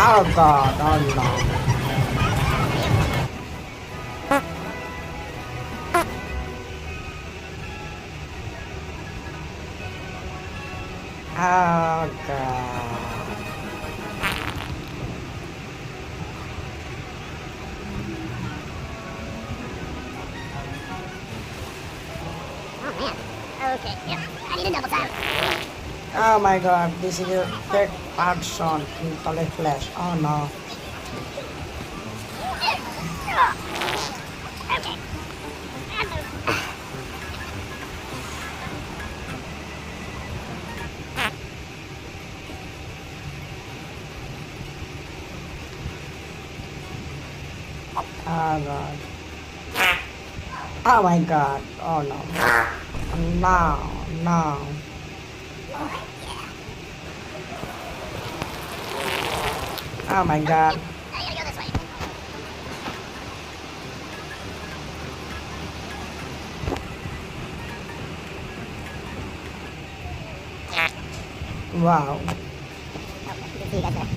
Oh god, oh no. Oh god. Oh man. Okay, yep. I need a double time. Oh my god, this is a third person in solid flash. Oh no. Okay. Oh god. Oh my god. Oh no. No, no. Oh my god. I gotta go this way. Wow. Okay, good to see you guys there.